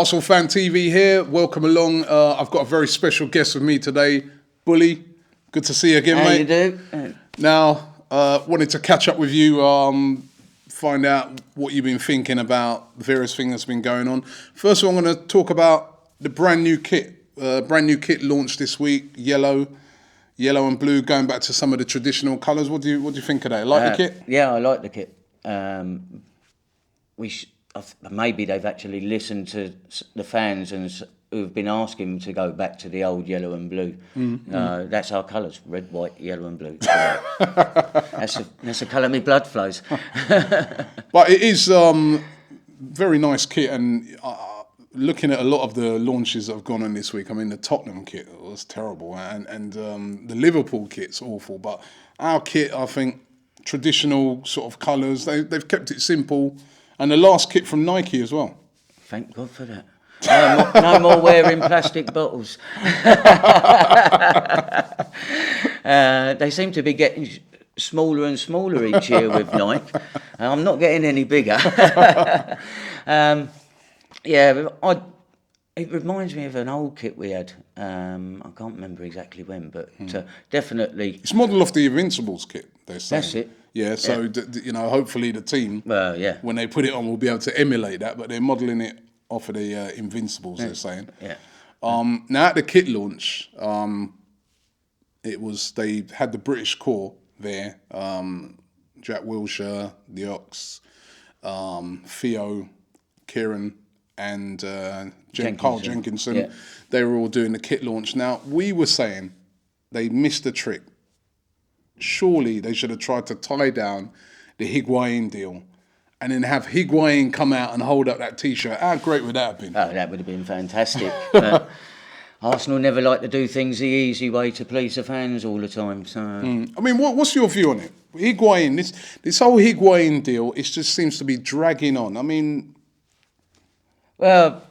Arsenal Fan TV here. Welcome along. I've got a very special guest with me today, Bully. Good to see you again, mate. How you do? Now, wanted to catch up with you, find out what you've been thinking about the various things that's been going on. First of all, I'm going to talk about the brand new kit. Brand new kit launched this week, yellow and blue, going back to some of the traditional colours. What do you think of that? Like the kit? Yeah, I like the kit. Maybe they've actually listened to the fans who've been asking to go back to the old yellow and blue. That's our colours: red, white, yellow, and blue. That's the colour my blood flows. But it is very nice kit, and looking at a lot of the launches that have gone on this week, I mean, the Tottenham kit was terrible, and the Liverpool kit's awful. But our kit, I think, traditional sort of colours. They've kept it simple. And the last kit from Nike as well. Thank God for that. No more wearing plastic bottles. They seem to be getting smaller and smaller each year with Nike. I'm not getting any bigger. It reminds me of an old kit we had. I can't remember exactly when, but definitely... It's modelled off the Invincibles kit, they're saying. That's it. Yeah, so, hopefully the team, when they put it on, will be able to emulate that, but they're modelling it off of the Invincibles, they're saying. Yeah. Now, at the kit launch, they had the British core there, Jack Wilshere, the Ox, Theo, Kieran, and Carl Jenkinson. Yeah. They were all doing the kit launch. Now, we were saying they missed the trick. Surely they should have tried to tie down the Higuain deal and then have Higuain come out and hold up that T-shirt. How great would that have been? Oh, that would have been fantastic. Arsenal never like to do things the easy way to please the fans all the time. So, I mean, what's your view on it? Higuain, this whole Higuain deal, it just seems to be dragging on. I mean... Well,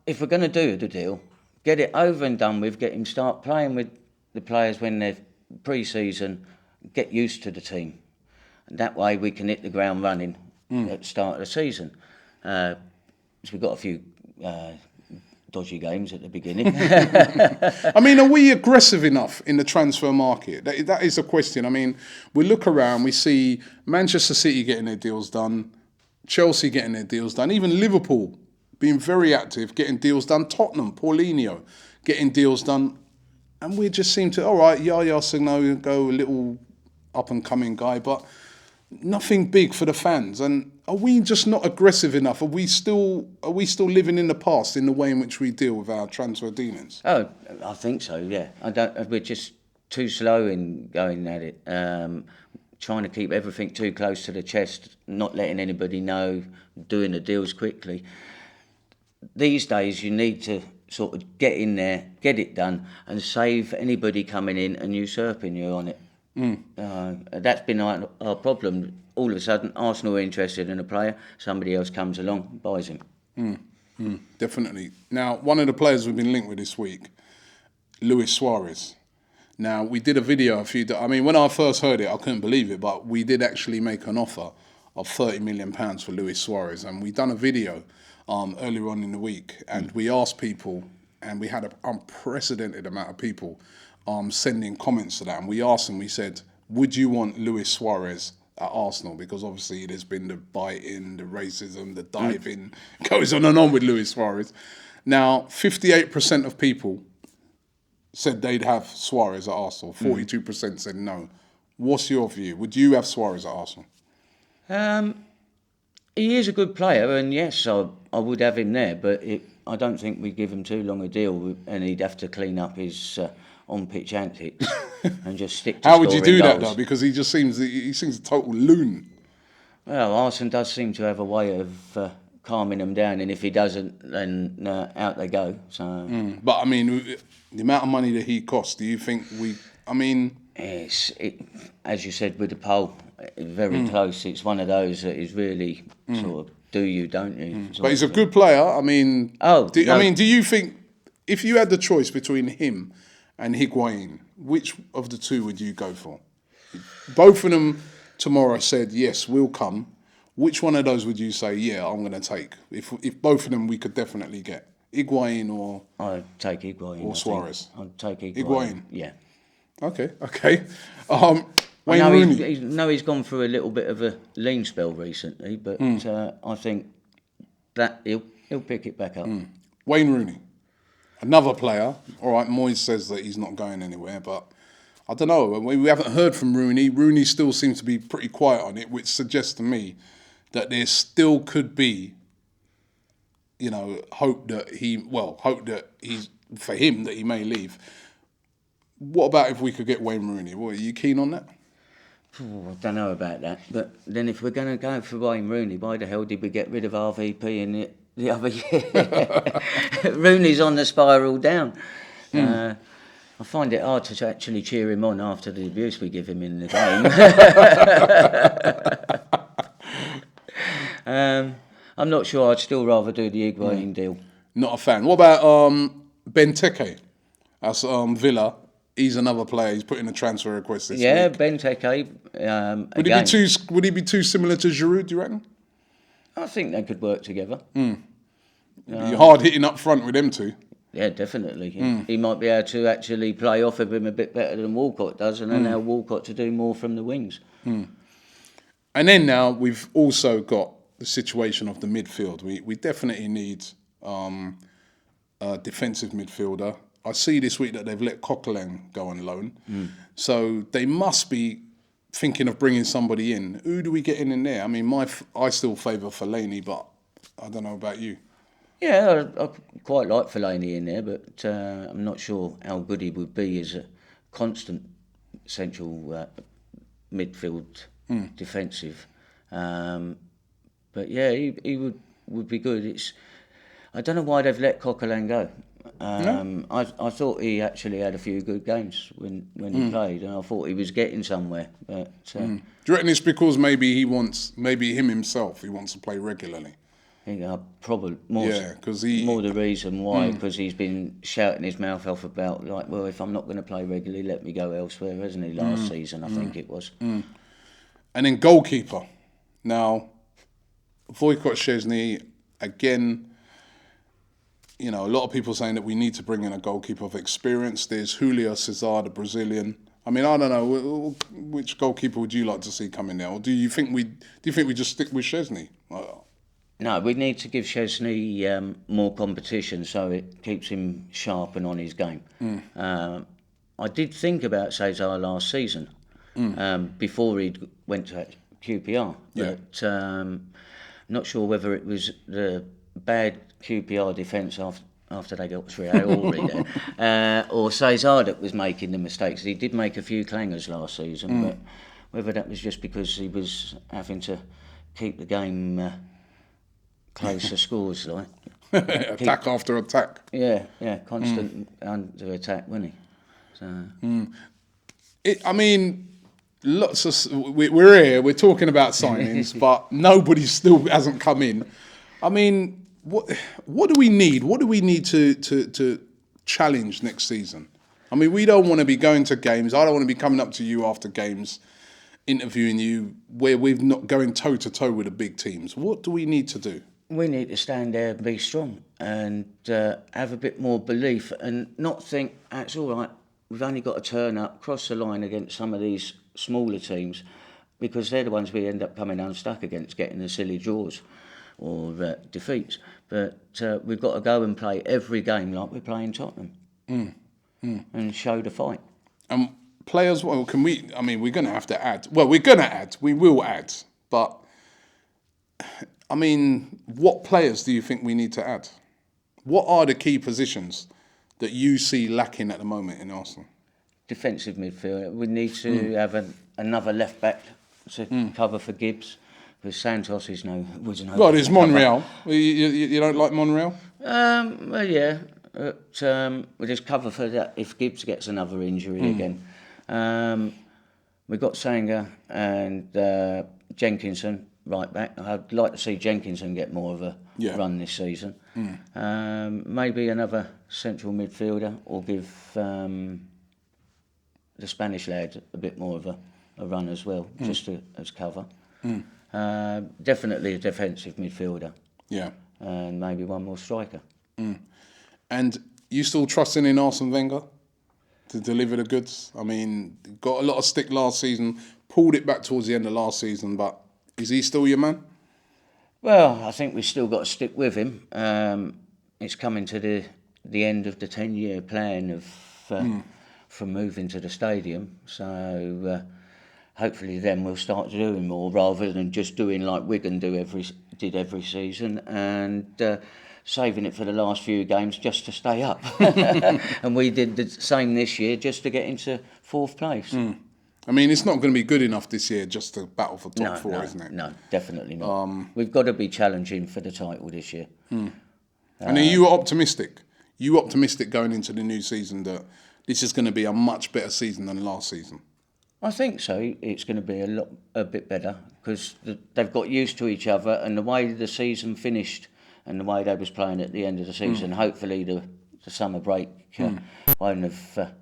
if we're going to do the deal, get it over and done with, get him start playing with the players when they're pre-season, get used to the team. And that way we can hit the ground running at the start of the season. So we've got a few dodgy games at the beginning. I mean, are we aggressive enough in the transfer market? That is a question. I mean, we look around, we see Manchester City getting their deals done, Chelsea getting their deals done, even Liverpool being very active, getting deals done, Tottenham, Paulinho, getting deals done. And we just seem to, all right, Yaya Signo, go a little up-and-coming guy, but nothing big for the fans. And are we just not aggressive enough? Are we still living in the past in the way in which we deal with our transfer dealings? Oh, I think so, yeah. We're just too slow in going at it, trying to keep everything too close to the chest, not letting anybody know, doing the deals quickly. These days, you need to sort of get in there, get it done, and save anybody coming in and usurping you on it. That's been our problem. All of a sudden, Arsenal are interested in a player, somebody else comes along, buys him. Definitely. Now, one of the players we've been linked with this week, Luis Suarez. Now, we did a video when I first heard it, I couldn't believe it, but we did actually make an offer of £30 million for Luis Suarez, and we done a video earlier on in the week, and we asked people, and we had an unprecedented amount of people sending comments to that, and we asked them, we said, would you want Luis Suarez at Arsenal? Because obviously there's been the biting, the racism, the diving, goes on and on with Luis Suarez. Now, 58% of people said they'd have Suarez at Arsenal, 42% said no. What's your view? Would you have Suarez at Arsenal? He is a good player, and yes, I would have him there, but I don't think we'd give him too long a deal, and he'd have to clean up his on-pitch antics and just stick to How would you do goals. that, though? Because he seems a total loon. Well, Arsene does seem to have a way of calming them down, and if he doesn't, then out they go. So, But, I mean, the amount of money that he costs, do you think as you said with the poll, very close. It's one of those that is really sort of do you, don't you? But he's a good player. I mean, do you think if you had the choice between him and Higuain, which of the two would you go for? Both of them tomorrow said yes, we'll come. Which one of those would you say, yeah, I'm going to take? If both of them we could definitely get. Higuain or... I'd take Higuain. Or Suarez? I'd take Higuain. Higuain? Yeah. Okay. I know Rooney? he's gone through a little bit of a lean spell recently, but I think that he'll pick it back up. Wayne Rooney. Another player. All right, Moyes says that he's not going anywhere, but I don't know. We haven't heard from Rooney. Rooney still seems to be pretty quiet on it, which suggests to me that there still could be, hope that he's, for him, that he may leave. What about if we could get Wayne Rooney? Are you keen on that? I don't know about that. But then if we're going to go for Wayne Rooney, why the hell did we get rid of RVP in the other year? Rooney's on the spiral down. I find it hard to actually cheer him on after the abuse we give him in the game. I'm not sure. I'd still rather do the Higuain deal. Not a fan. What about Benteke? That's Villa. He's another player. He's put in a transfer request this week. Benteke. Would he be too similar to Giroud, do you reckon? I think they could work together. You're hard hitting up front with them two. Yeah, definitely. He might be able to actually play off of him a bit better than Walcott does, and allow Walcott to do more from the wings. And then now we've also got the situation of the midfield. We definitely need a defensive midfielder. I see this week that they've let Coquelin go on loan. So they must be thinking of bringing somebody in. Who do we get in there? I mean, I still favour Fellaini, but I don't know about you. Yeah, I quite like Fellaini in there, but I'm not sure how good he would be as a constant central midfield defensive. But yeah, he would be good. I don't know why they've let Coquelin go. No. I thought he actually had a few good games when he played, and I thought he was getting somewhere. But do you reckon it's because maybe he wants to play regularly? I think probably more the reason why, because he's been shouting his mouth off about, like, well, if I'm not going to play regularly, let me go elsewhere, hasn't he, last season, I think it was. And then goalkeeper. Now, Wojciech-Szczesny, again, a lot of people saying that we need to bring in a goalkeeper of experience. There's Julio Cesar, the Brazilian. I mean, I don't know, which goalkeeper would you like to see come in there? Or do you think we just stick with Szczesny? No, we need to give Szczesny more competition so it keeps him sharp and on his game. I did think about Cesar last season before he went to QPR, but not sure whether it was the bad QPR defence after they got Traore there, or Cesar that was making the mistakes. He did make a few clangers last season, but whether that was just because he was having to keep the game closer scores, like attack after attack. Yeah, constant under attack, wasn't he? So. I mean, we're here. We're talking about signings, but nobody still hasn't come in. I mean, what do we need? What do we need to challenge next season? I mean, we don't want to be going to games. I don't want to be coming up to you after games, interviewing you, where we're not going toe to toe with the big teams. What do we need to do? We need to stand there and be strong and have a bit more belief and not think, that's all right, we've only got to turn up, cross the line against some of these smaller teams, because they're the ones we end up coming unstuck against, getting the silly draws or defeats. But we've got to go and play every game like we're playing Tottenham and show the fight. Players, well, we're going to have to add. Well, we will add, but I mean, what players do you think we need to add? What are the key positions that you see lacking at the moment in Arsenal? Defensive midfield. We need to have another left back to cover for Gibbs, because Santos was no. Well, there's Monreal. You don't like Monreal? Well, yeah. We'll just cover for that if Gibbs gets another injury again. We've got Sanger and Jenkinson. Right back. I'd like to see Jenkinson get more of a run this season. Maybe another central midfielder, or give the Spanish lad a bit more of a run as well, just as cover. Definitely a defensive midfielder. Yeah. And maybe one more striker. And you still trusting in Arsene Wenger to deliver the goods? I mean, got a lot of stick last season, pulled it back towards the end of last season, but is he still your man? Well, I think we've still got to stick with him. It's coming to the end of the 10-year plan of from moving to the stadium. So hopefully then we'll start doing more rather than just doing like Wigan did every season and saving it for the last few games just to stay up. And we did the same this year just to get into 4th place. I mean, it's not going to be good enough this year just to battle for top 4, isn't it? No, definitely not. We've got to be challenging for the title this year. And are you optimistic? You optimistic going into the new season that this is going to be a much better season than last season? I think so. It's going to be a bit better because they've got used to each other and the way the season finished and the way they was playing at the end of the season. Hopefully the summer break won't have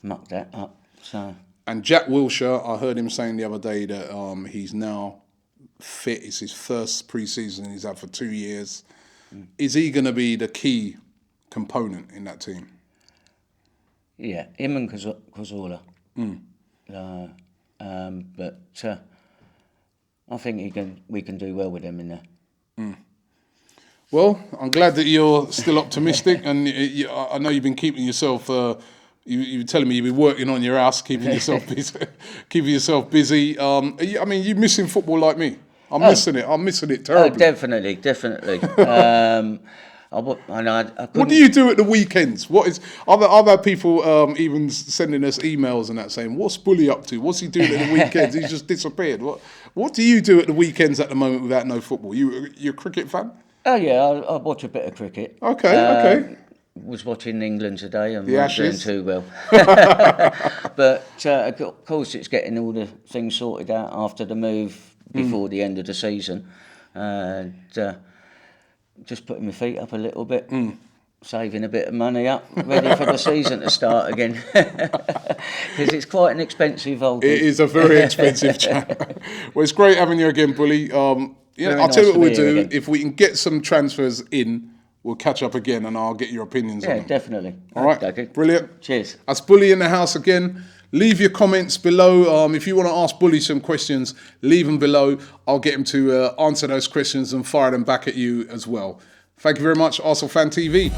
mucked that up. So. And Jack Wilshere, I heard him saying the other day that he's now fit. It's his first pre-season he's had for 2 years. Is he going to be the key component in that team? Yeah, him and Cazorla. But I think we can do well with him in there. Well, I'm glad that you're still optimistic, and I know you've been keeping yourself. You were telling me you've been working on your house, keeping yourself busy. I mean, you're missing football like me. I'm missing it. I'm missing it terribly. Definitely. What do you do at the weekends? I've had people even sending us emails and that saying, "What's Bully up to? What's he doing at the weekends? He's just disappeared." What do you do at the weekends at the moment without no football? You're a cricket fan? Oh yeah, I watch a bit of cricket. Okay. Was watching England today and the wasn't doing Ashes. too well. But of course, it's getting all the things sorted out after the move before the end of the season, and just putting my feet up a little bit, saving a bit of money up, ready for the season to start again. Because it's quite an expensive old. It is a very expensive chat. Well, it's great having you again, Bully. I'll nice tell you what to we'll be here do. again. If we can get some transfers in, we'll catch up again and I'll get your opinions on Yeah, them. definitely. All right, Okay. brilliant. Cheers. That's Bully in the house again. Leave your comments below. If you want to ask Bully some questions, leave them below. I'll get him to answer those questions and fire them back at you as well. Thank you very much, Arsenal Fan TV.